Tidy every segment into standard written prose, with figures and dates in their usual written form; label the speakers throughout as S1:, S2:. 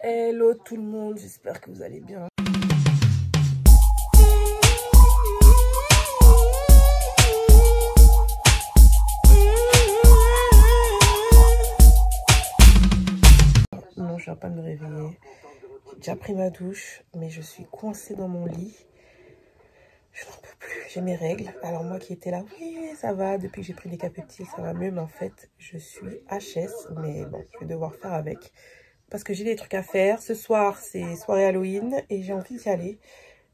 S1: Hello tout le monde, j'espère que vous allez bien. Non, je viens pas de me réveiller. J'ai déjà pris ma douche, mais je suis coincée dans mon lit. Je n'en peux plus, j'ai mes règles. Alors moi qui étais là, oui, ça va, depuis que j'ai pris des capeptiles, ça va mieux. Mais en fait, je suis HS, mais bon, je vais devoir faire avec. Parce que j'ai des trucs à faire. Ce soir, c'est soirée Halloween et j'ai envie d'y aller.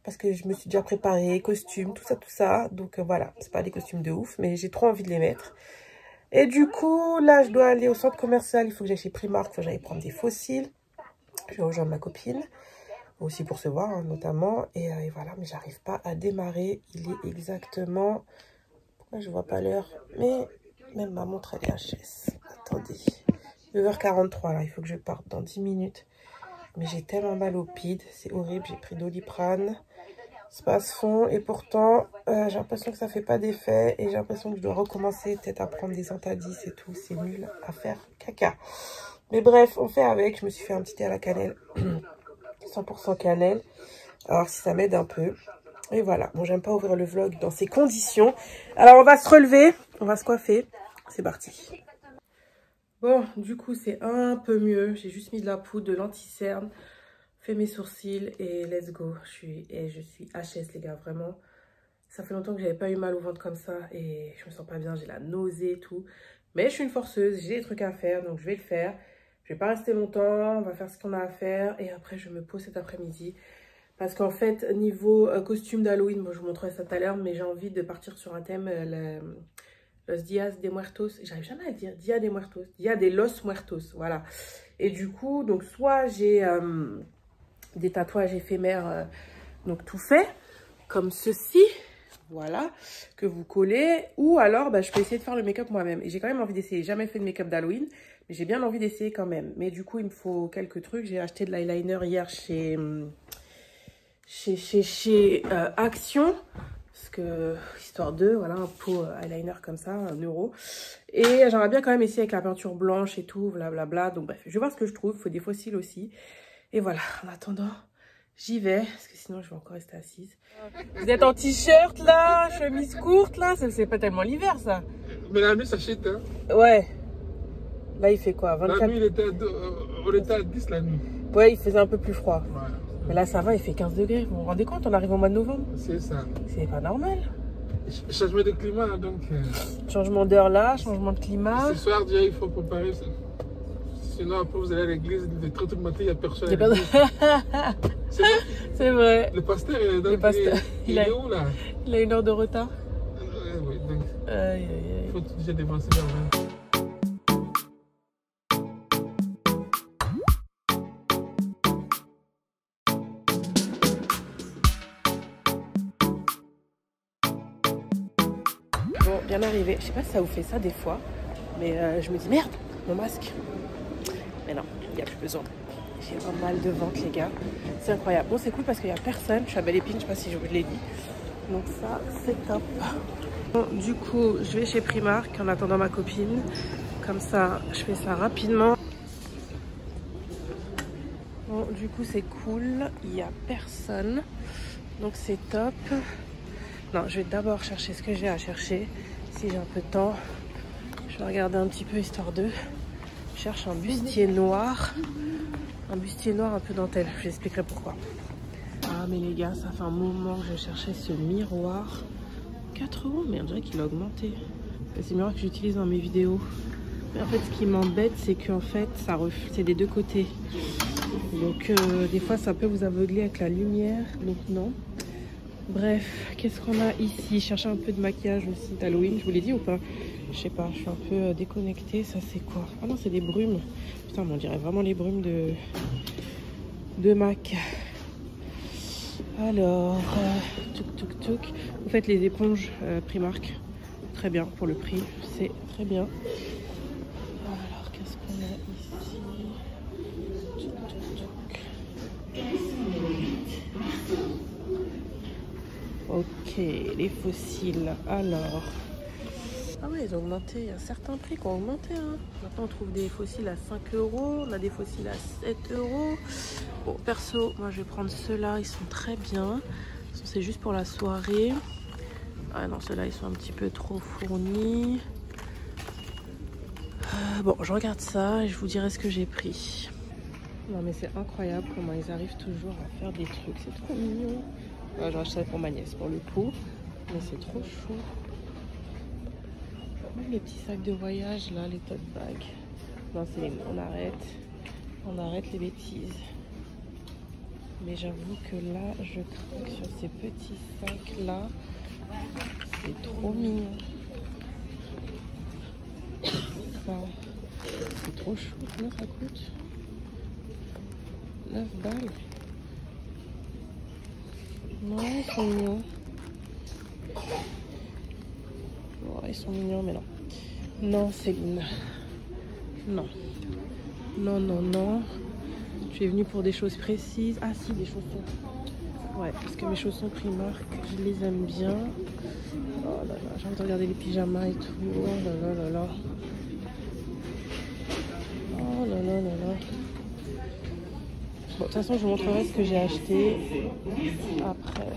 S1: Parce que je me suis déjà préparée, costumes, tout ça. Donc voilà, c'est pas des costumes de ouf, mais j'ai trop envie de les mettre. Et du coup, là, je dois aller au centre commercial. Il faut que j'aille chez Primark, il faut que j'aille prendre des fossiles. Je vais rejoindre ma copine. Aussi pour se voir, hein, notamment. Et voilà, mais j'arrive pas à démarrer. Il est exactement... Pourquoi je vois pas l'heure? Mais même ma montre, elle est HS. Attendez. 9h43 là, il faut que je parte dans 10 minutes. Mais j'ai tellement mal au pide, c'est horrible, j'ai pris Doliprane, Spasfon et pourtant j'ai l'impression que ça fait pas d'effet et j'ai l'impression que je dois recommencer peut-être à prendre des Antadis et tout, c'est nul à faire caca. Mais bref, on fait avec, je me suis fait un petit thé à la cannelle, 100% cannelle, alors si ça m'aide un peu. Et voilà, bon j'aime pas ouvrir le vlog dans ces conditions. Alors on va se relever, on va se coiffer, c'est parti. Bon, du coup, c'est un peu mieux. J'ai juste mis de la poudre, de l'anti-cerne, fait mes sourcils et let's go. Je suis HS, les gars, vraiment. Ça fait longtemps que j'avais pas eu mal au ventre comme ça et je me sens pas bien. J'ai la nausée et tout. Mais je suis une forceuse, j'ai des trucs à faire, donc je vais le faire. Je vais pas rester longtemps, on va faire ce qu'on a à faire et après, je me pose cet après-midi. Parce qu'en fait, niveau costume d'Halloween, bon, je vous montrerai ça tout à l'heure, mais j'ai envie de partir sur un thème... Los Días de Muertos, j'arrive jamais à le dire, Dia de Muertos, Dia de los Muertos, voilà. Et du coup, donc soit j'ai des tatouages éphémères, donc tout fait, comme ceci, voilà, que vous collez, ou alors bah, je peux essayer de faire le make-up moi-même. Et j'ai quand même envie d'essayer, j'ai jamais fait de make-up d'Halloween, mais j'ai bien envie d'essayer quand même. Mais du coup, il me faut quelques trucs, j'ai acheté de l'eyeliner hier chez Action. Parce que, histoire de, voilà, un pot eyeliner comme ça, 1 €. Et j'aimerais bien quand même essayer avec la peinture blanche et tout, blablabla. Donc bref, je vais voir ce que je trouve. Il faut des fossiles aussi. Et voilà, en attendant, j'y vais. Parce que sinon, je vais encore rester assise. Vous êtes en t-shirt là, chemise courte là. C'est pas tellement l'hiver ça.
S2: Mais la nuit, ça chute, hein.
S1: Ouais. Là, il fait quoi, 24?
S2: La nuit, on était à 10 la nuit.
S1: Ouais, il faisait un peu plus froid.
S2: Voilà.
S1: Mais là, ça va, il fait 15 degrés. Vous vous rendez compte, on arrive au mois de novembre.
S2: C'est ça.
S1: C'est pas normal.
S2: Changement de climat, donc...
S1: Changement d'heure là, changement de climat.
S2: Ce soir, déjà, il faut préparer ça. Sinon, après, vous allez à l'église, de 30 du matin, il n'y a personne.
S1: C'est vrai.
S2: Le pasteur, il est où, là?
S1: Il a 1 heure de retard.
S2: Oui, donc... Il faut déjà dépenser l'argent.
S1: Bon, bien arrivé. Je sais pas si ça vous fait ça des fois, mais je me dis merde, mon masque. Mais non, il n'y a plus besoin. J'ai un mal de ventre, les gars. C'est incroyable. Bon, c'est cool parce qu'il n'y a personne. Je suis à Belle Épine, je sais pas si je vous l'ai dit. Donc ça, c'est top. Bon, du coup, je vais chez Primark en attendant ma copine. Comme ça, je fais ça rapidement. Bon, du coup, c'est cool. Il n'y a personne. Donc c'est top. Non, je vais d'abord chercher ce que j'ai à chercher. Si j'ai un peu de temps, je vais regarder un petit peu histoire de... Je cherche un bustier noir. Un bustier noir un peu dentelle. Je vous expliquerai pourquoi. Ah mais les gars, ça fait un moment que je cherchais ce miroir. 4 €, mais on dirait qu'il a augmenté. C'est le miroir que j'utilise dans mes vidéos. Mais en fait, ce qui m'embête, c'est qu'en fait, c'est des deux côtés. Donc des fois, ça peut vous aveugler avec la lumière. Donc non. Bref, qu'est-ce qu'on a ici? Chercher un peu de maquillage aussi d'Halloween, je vous l'ai dit ou pas? Je sais pas, je suis un peu déconnectée. Ça c'est quoi? Ah non, c'est des brumes. Putain, mais on dirait vraiment les brumes de MAC. Alors, tuk. Vous faites les éponges Primark. Très bien pour le prix, c'est très bien. Alors, qu'est-ce qu'on a ici? Ok, les fossiles. Alors, ah oui, Ouais, ils ont augmenté. Il y a certains prix qui ont augmenté. Hein. Maintenant, on trouve des fossiles à 5 €. On a des fossiles à 7 €. Bon, perso, moi, je vais prendre ceux-là. Ils sont très bien. C'est juste pour la soirée. Ah non, ceux-là, ils sont un petit peu trop fournis. Bon, je regarde ça et je vous dirai ce que j'ai pris. Non, mais c'est incroyable comment ils arrivent toujours à faire des trucs. C'est trop mignon. Ouais, je rachète ça pour ma nièce, pour le coup. Mais c'est trop chou. Même les petits sacs de voyage, là, les tote bags. Non, c'est on arrête les bêtises. Mais j'avoue que là, je craque sur ces petits sacs-là. C'est trop mignon. Enfin, c'est trop chou. Combien ça coûte? 9 balles. Non, ils sont mignons. Ouais, ils sont mignons, mais non. Non, Céline. Non. Non, non, non. Tu es venue pour des choses précises. Ah si, des chaussons. Ouais, parce que mes chaussons Primark, je les aime bien. Oh là là, j'ai envie de regarder les pyjamas et tout. Oh là là là là. Oh là là là là. Bon, de toute façon, je vous montrerai ce que j'ai acheté après.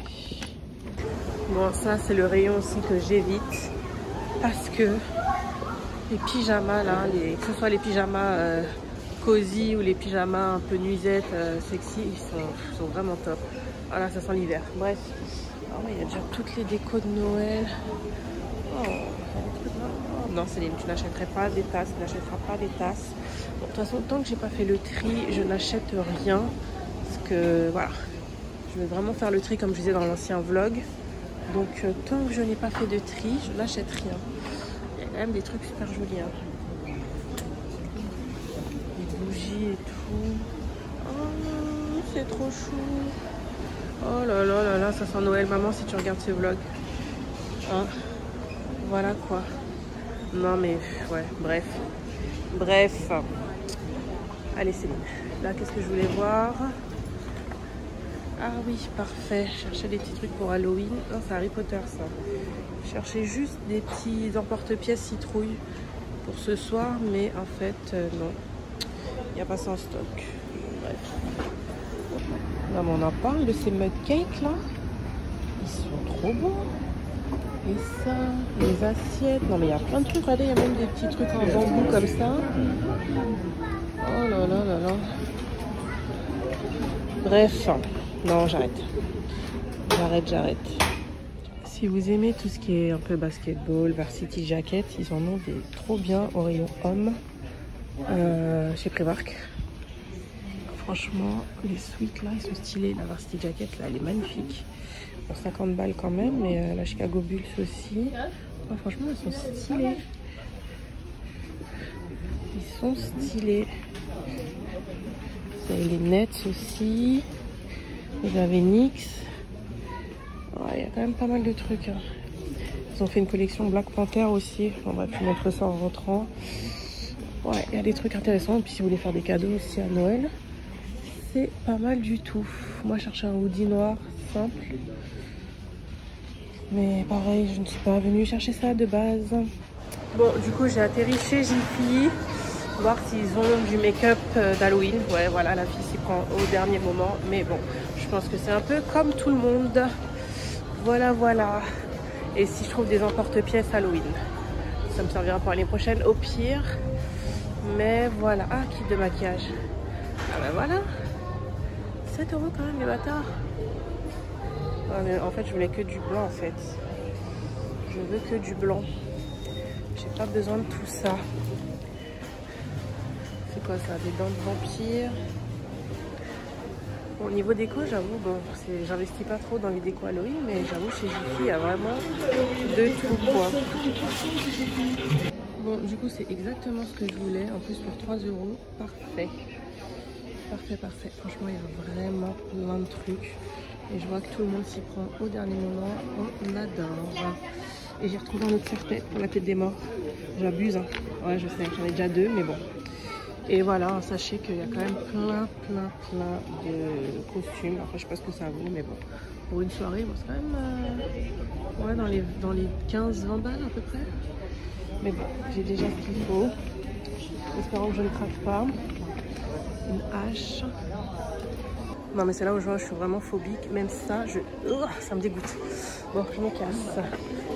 S1: Bon, ça, c'est le rayon aussi que j'évite. Parce que les pyjamas, là, que ce soit les pyjamas cosy ou les pyjamas un peu nuisettes, sexy, ils sont vraiment top. Voilà, ça sent l'hiver. Bref. Oh, il y a déjà toutes les décos de Noël. Oh, non, Céline, tu n'achèterais pas des tasses, tu n'achèteras pas des tasses. Bon, de toute façon, tant que j'ai pas fait le tri, je n'achète rien. Parce que, voilà, je veux vraiment faire le tri comme je disais dans l'ancien vlog. Donc, tant que je n'ai pas fait de tri, je n'achète rien. Il y a quand même des trucs super jolis. Hein. Des bougies et tout. Oh, c'est trop chou. Oh là là là là, ça sent Noël, maman, si tu regardes ce vlog. Hein, voilà quoi. Non mais, ouais, bref. Bref. Allez Céline, là qu'est-ce que je voulais voir? Ah oui, parfait. Je cherchais des petits trucs pour Halloween. Non, c'est Harry Potter ça. Je cherchais juste des petits emporte-pièces citrouilles pour ce soir, mais en fait, non. Il n'y a pas ça en stock. Bref. Non, mais on en parle de ces mug cakes là. Ils sont trop bons. Et ça, les assiettes. Non, mais il y a plein de trucs. Regardez, il y a même des petits trucs en bambou comme ça. Oh là là là là. Bref. Non, j'arrête. J'arrête. Si vous aimez tout ce qui est un peu basketball, varsity jacket, ils en ont des trop bien au rayon homme chez Primark. Franchement, les sweats là, ils sont stylés. La varsity jacket là, elle est magnifique. Pour 50 balles quand même, mais la Chicago Bulls aussi. Oh, franchement, ils sont stylés. Ils sont stylés. Vous avez les Nets aussi. Vous avez Knicks. Il y a quand même pas mal de trucs. Hein. Ils ont fait une collection Black Panther aussi. On va vous montrer ça en rentrant. Ouais, il y a des trucs intéressants. Et puis si vous voulez faire des cadeaux aussi à Noël, c'est pas mal du tout. Moi, je cherchais un hoodie noir simple. Mais pareil, je ne suis pas venue chercher ça de base. Bon, du coup, j'ai atterri chez Jiffy. Voir s'ils ont du make-up d'Halloween. Ouais, voilà, la fille s'y prend au dernier moment. Mais bon, je pense que c'est un peu comme tout le monde. Voilà, voilà. Et si je trouve des emporte-pièces Halloween, ça me servira pour l'année prochaine au pire. Mais voilà. Ah, kit de maquillage. Ah ben voilà. 7 € quand même, les bâtards. Ah, mais en fait, je voulais que du blanc, en fait. Je veux que du blanc. J'ai pas besoin de tout ça. C'est quoi ça? Des dents de vampire. Bon, au niveau déco, j'avoue, bon, j'investis pas trop dans les décos Halloween, mais j'avoue, chez Jiffy, il y a vraiment de tout, quoi. Bon, du coup, c'est exactement ce que je voulais. En plus, pour 3 €, parfait. Parfait. Franchement, il y a vraiment plein de trucs. Et je vois que tout le monde s'y prend au dernier moment. On adore. Et j'ai retrouvé un autre serre-tête pour la tête des morts. J'abuse, hein. Ouais, je sais, j'en ai déjà 2, mais bon. Et voilà, sachez qu'il y a quand même plein de costumes. Enfin, je sais pas ce que ça vaut, mais bon. Pour une soirée, bon, c'est quand même ouais, dans les 15-20 balles à peu près. Mais bon, j'ai déjà ce qu'il faut. Espérons que je ne craque pas. Une hache. Non mais c'est là où je suis vraiment phobique. Même ça, ça me dégoûte. Bon, je me casse.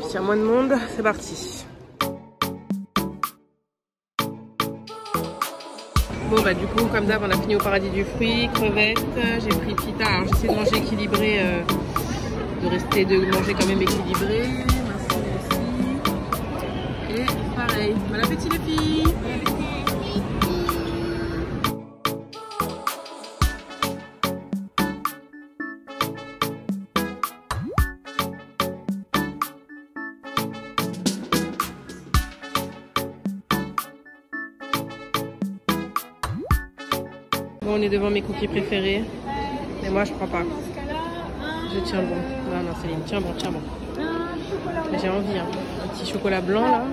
S1: S'il y a moins de monde, c'est parti. Bon bah du coup, comme d'hab, on a fini au paradis du fruit, crevettes. J'ai pris pita. Alors j'essaie de manger équilibré, de manger quand même équilibré. Merci aussi. Et pareil. Bon appétit les filles. Bon, on est devant mes cookies préférés. Mais moi, je prends pas. Je tiens bon. Non, non, Céline, tiens bon, tiens bon. J'ai envie, hein. Un petit chocolat blanc, là.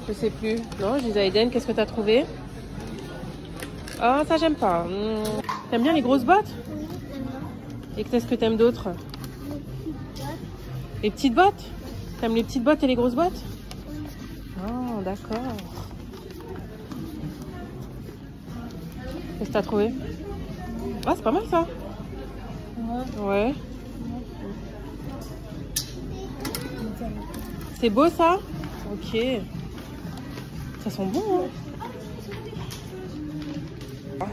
S1: Je sais plus. Non, je dis à Eden, qu'est-ce que t'as trouvé? Ah, ça, j'aime pas. T'aimes bien les grosses bottes? Et qu'est-ce que t'aimes d'autre? Les petites bottes? T'aimes les petites bottes et les grosses bottes? Oh, d'accord. Qu'est-ce que t'as trouvé? Ah, c'est pas mal ça. Ouais. C'est beau ça? Ok. Ça sent bon, hein?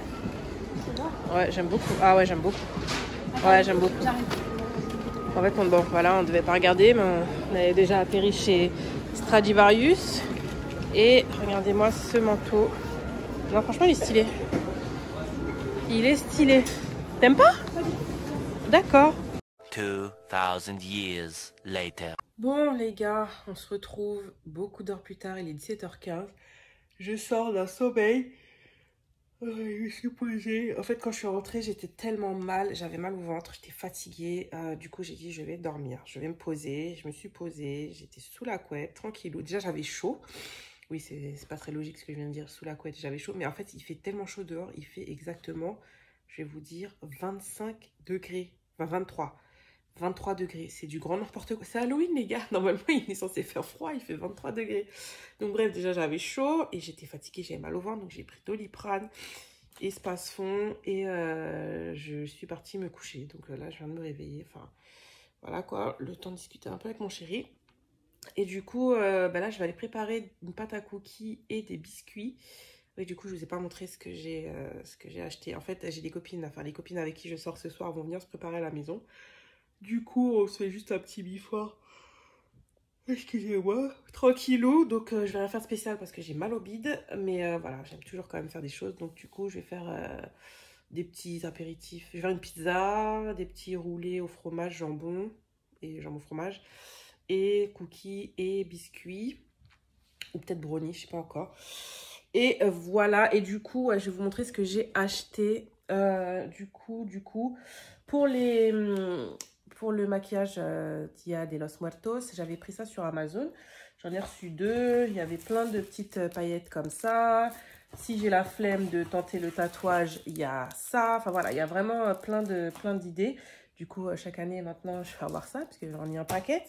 S1: Ouais, j'aime beaucoup. Ah ouais, j'aime beaucoup. Ouais, j'aime beaucoup. En fait, bon, voilà, on devait pas regarder, mais on avait déjà atterri chez Stradivarius. Et regardez-moi ce manteau. Non, franchement, il est stylé. Il est stylé. T'aimes pas? D'accord.
S3: 2000 years later.
S1: Bon les gars, on se retrouve beaucoup d'heures plus tard, il est 17h15. Je sors d'un sommeil. Je me suis posée. En fait, quand je suis rentrée, j'étais tellement mal. J'avais mal au ventre, j'étais fatiguée. Du coup, j'ai dit, je vais dormir. Je vais me poser. Je me suis posée. J'étais sous la couette, tranquillou. Déjà, j'avais chaud. Oui, c'est pas très logique ce que je viens de dire. Sous la couette, j'avais chaud. Mais en fait, il fait tellement chaud dehors. Il fait exactement, je vais vous dire, 25 degrés. Enfin, 23. 23 degrés, c'est du grand n'importe quoi. C'est Halloween les gars, normalement il est censé faire froid, il fait 23 degrés. Donc bref, déjà j'avais chaud et j'étais fatiguée, j'avais mal au ventre, donc j'ai pris Doliprane, Espace-Fond et je suis partie me coucher. Donc là je viens de me réveiller, enfin voilà quoi, le temps de discuter un peu avec mon chéri. Et du coup, là je vais aller préparer une pâte à cookies et des biscuits. Oui, du coup, je vous ai pas montré ce que j'ai acheté. En fait, j'ai des copines, enfin les copines avec qui je sors ce soir vont venir se préparer à la maison. Du coup, on se fait juste un petit bifort. Excusez-moi. Tranquillou. Donc, je vais rien faire de spécial parce que j'ai mal au bide. Mais voilà, j'aime toujours quand même faire des choses. Donc, du coup, je vais faire des petits apéritifs. Je vais faire une pizza, des petits roulés au fromage, jambon et jambon fromage. Et cookies et biscuits. Ou peut-être brownie, je sais pas encore. Et voilà. Et du coup, je vais vous montrer ce que j'ai acheté. Du coup, pour le maquillage Dia de los Muertos, j'avais pris ça sur Amazon. J'en ai reçu 2. Il y avait plein de petites paillettes comme ça. Si j'ai la flemme de tenter le tatouage, il y a ça. Enfin voilà, il y a vraiment plein d'idées. Du coup, chaque année maintenant, je vais avoir ça parce que j'en ai un paquet.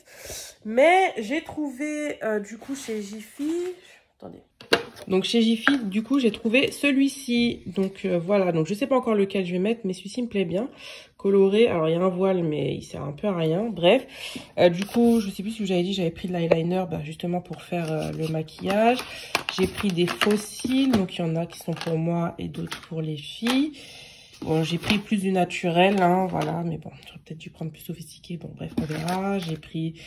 S1: Mais j'ai trouvé du coup chez Jiffy. Attendez. Donc chez Jiffy, du coup, j'ai trouvé celui-ci. Donc voilà, donc je sais pas encore lequel je vais mettre, mais celui-ci me plaît bien. Coloré, alors il y a un voile, mais il sert un peu à rien. Bref, du coup, je sais plus si j'avais dit, j'avais pris de l'eyeliner justement pour faire le maquillage. J'ai pris des faux cils, donc il y en a qui sont pour moi et d'autres pour les filles. Bon, j'ai pris plus du naturel, hein, voilà, mais bon, j'aurais peut-être dû prendre plus sophistiqué. Bon, bref, on verra. J'ai pris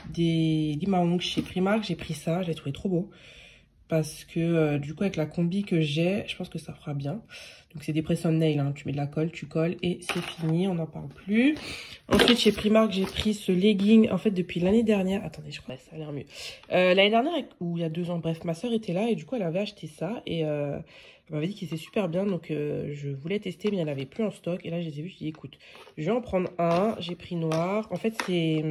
S1: des Mahong chez Primark, j'ai pris ça, je l'ai trouvé trop beau. Parce que du coup avec la combi que j'ai, je pense que ça fera bien. Donc c'est des press-on nail, hein. Tu mets de la colle, tu colles et c'est fini, on n'en parle plus. Ensuite chez Primark j'ai pris ce legging, en fait depuis l'année dernière. Attendez, je crois que ça a l'air mieux. L'année dernière, ou il y a 2 ans, bref, ma soeur était là et du coup elle avait acheté ça. Et elle m'avait dit qu'il était super bien, donc je voulais tester mais elle n'avait plus en stock. Et là je les ai vus, je dis écoute, je vais en prendre un, j'ai pris noir. En fait c'est...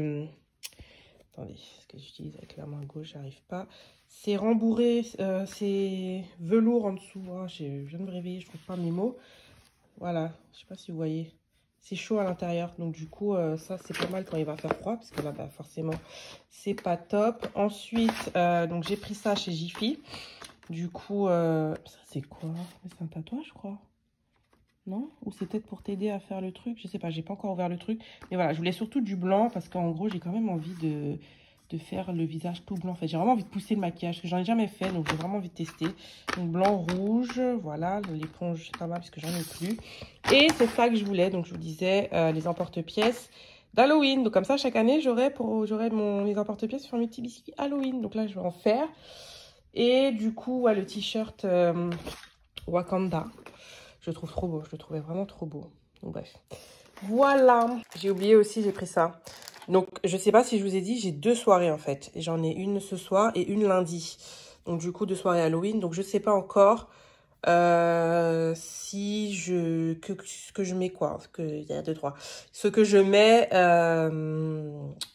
S1: attendez, ce que j'utilise avec la main gauche, j'arrive pas. C'est rembourré, c'est velours en dessous. Oh, je viens de me réveiller, je trouve pas mes mots. Voilà, je sais pas si vous voyez. C'est chaud à l'intérieur, donc du coup, ça c'est pas mal quand il va faire froid, parce que là, bah, forcément, c'est pas top. Ensuite, donc j'ai pris ça chez Jiffy. Du coup, ça c'est quoi? C'est un tatouage, je crois. Non? Ou c'est peut-être pour t'aider à faire le truc? Je sais pas, j'ai pas encore ouvert le truc. Mais voilà, je voulais surtout du blanc parce qu'en gros, j'ai quand même envie de faire le visage tout blanc. En fait, j'ai vraiment envie de pousser le maquillage parce que j'en ai jamais fait, donc j'ai vraiment envie de tester. Donc blanc, rouge, voilà, l'éponge, ça va parce que j'en ai plus. Et c'est ça que je voulais, donc je vous disais, les emporte-pièces d'Halloween. Donc comme ça, chaque année, j'aurai mes emporte-pièces sur mes petits biscuits Halloween. Donc là, je vais en faire. Et du coup, ouais, le t-shirt Wakanda. Je le trouve trop beau, je le trouvais vraiment trop beau. Donc bref, voilà. J'ai oublié aussi, j'ai pris ça. Donc je sais pas si je vous ai dit, j'ai 2 soirées en fait. J'en ai une ce soir et une lundi. Donc du coup 2 soirées Halloween. Donc je sais pas encore si ce que je mets quoi. Il y a 2, 3. Ce que je mets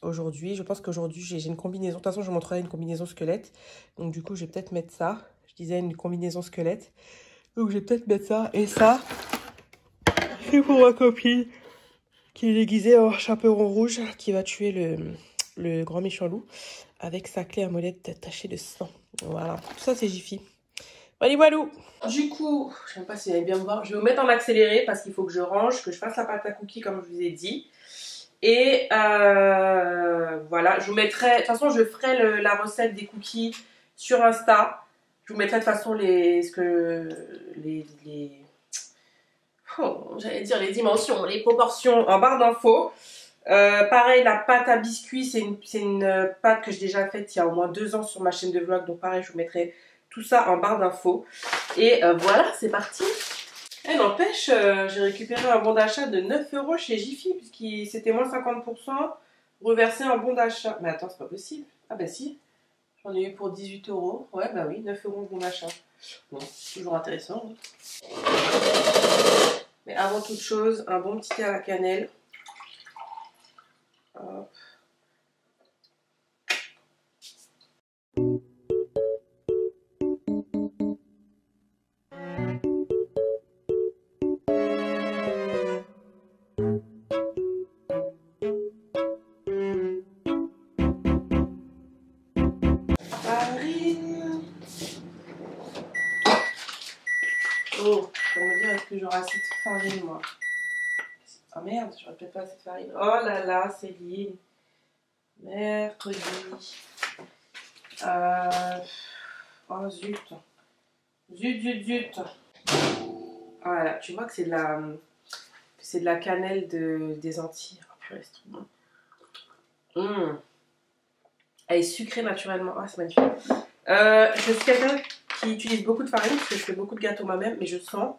S1: aujourd'hui. Je pense qu'aujourd'hui j'ai une combinaison. De toute façon je vous montrerai une combinaison squelette. Donc du coup je vais peut-être mettre ça. Je disais une combinaison squelette. Donc, je vais peut-être mettre ça et ça. C'est pour ma copine qui est déguisée en chaperon rouge qui va tuer le grand méchant loup avec sa clé à molette tachée de sang. Voilà. Tout ça, c'est Jiffy. Allez, walou. Du coup, je ne sais même pas si vous allez bien me voir. Je vais vous mettre en accéléré parce qu'il faut que je range, que je fasse la pâte à cookies comme je vous ai dit. Et voilà. Je vous mettrai... De toute façon, je ferai la recette des cookies sur Insta. Je vous mettrai de toute façon j'allais dire les dimensions, les proportions en barre d'infos. Pareil, la pâte à biscuits, c'est une pâte que j'ai déjà faite il y a au moins 2 ans sur ma chaîne de vlog. Donc pareil, je vous mettrai tout ça en barre d'infos. Et voilà, c'est parti. Et n'empêche, j'ai récupéré un bon d'achat de 9 € chez Jiffy, puisque c'était moins 50% reversé en bon d'achat. Mais attends, c'est pas possible. Ah bah si. J'en ai eu pour 18 €. Ouais, bah oui, 9 € bon d'achat. Bon, toujours intéressant. Mais avant toute chose, un bon petit thé à la cannelle. Hop. Oh, pour me dire, est-ce que j'aurai assez de farine, moi? Ah merde, j'aurais peut-être pas assez de farine. Oh là là, Céline. Mercredi. Oh zut. Zut. Voilà, tu vois que c'est de la cannelle des Antilles. Oh purée, c'est trop bon. Elle est sucrée naturellement. Ah, c'est magnifique. Je suis quelqu'un qui utilise beaucoup de farine parce que je fais beaucoup de gâteaux moi-même, mais je sens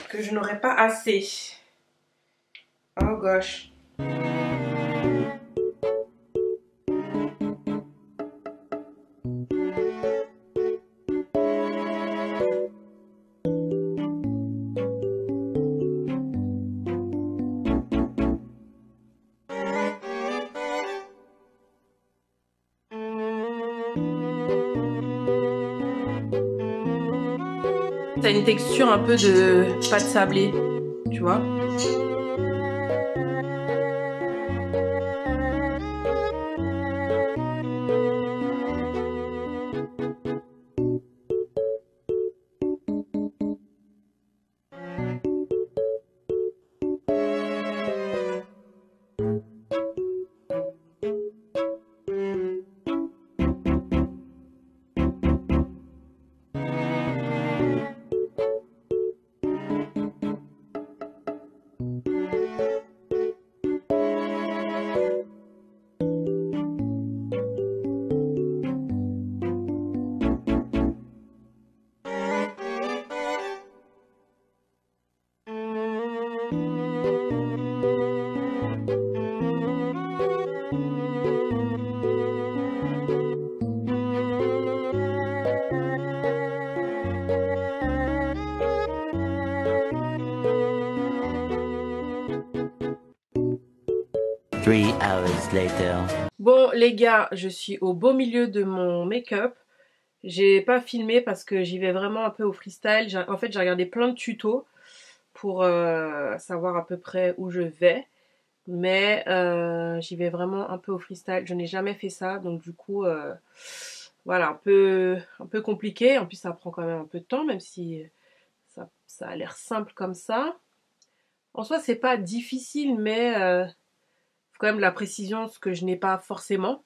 S1: que je n'aurai pas assez. Oh gosh. Ça a une texture un peu de pâte sablée, tu vois.
S3: Three hours later.
S1: Bon les gars, je suis au beau milieu de mon make-up. J'ai pas filmé parce que j'y vais vraiment un peu au freestyle. En fait, j'ai regardé plein de tutos pour savoir à peu près où je vais. Mais j'y vais vraiment un peu au freestyle. Je n'ai jamais fait ça, donc du coup, voilà, un peu compliqué. En plus, ça prend quand même un peu de temps, même si ça a l'air simple comme ça. En soi, c'est pas difficile, mais faut quand même de la précision, ce que je n'ai pas forcément.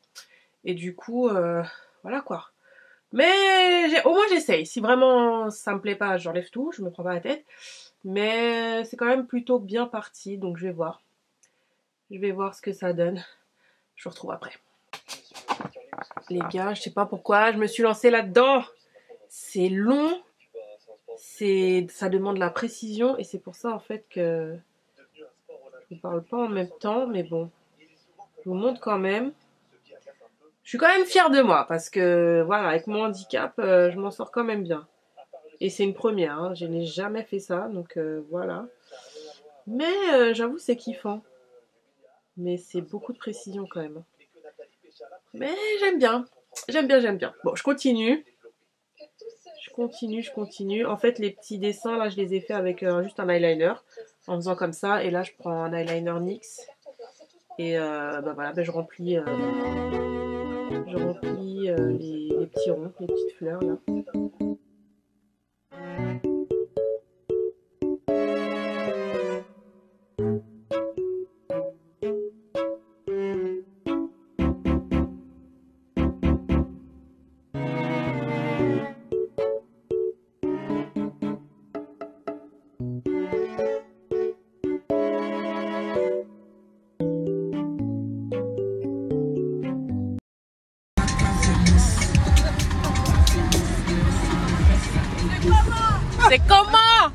S1: Et du coup, voilà quoi. Mais au moins j'essaye. Si vraiment ça me plaît pas, j'enlève tout, je me prends pas la tête. Mais c'est quand même plutôt bien parti, donc je vais voir. Je vais voir ce que ça donne. Je vous retrouve après. Les gars, je sais pas pourquoi je me suis lancée là-dedans. C'est long. Ça demande la précision et c'est pour ça en fait que je ne parle pas en même temps, mais bon. Je vous montre quand même. Je suis quand même fière de moi parce que voilà, avec mon handicap, je m'en sors quand même bien. Et c'est une première, hein. Je n'ai jamais fait ça, donc voilà. Mais j'avoue, c'est kiffant. Mais c'est beaucoup de précision quand même. Mais j'aime bien. J'aime bien, j'aime bien. Bon, je continue. Je continue. En fait, les petits dessins, là, je les ai fait avec juste un eyeliner. En faisant comme ça. Et là, je prends un eyeliner NYX. Et bah voilà, je remplis... les petits ronds, les petites fleurs là. C'est comment?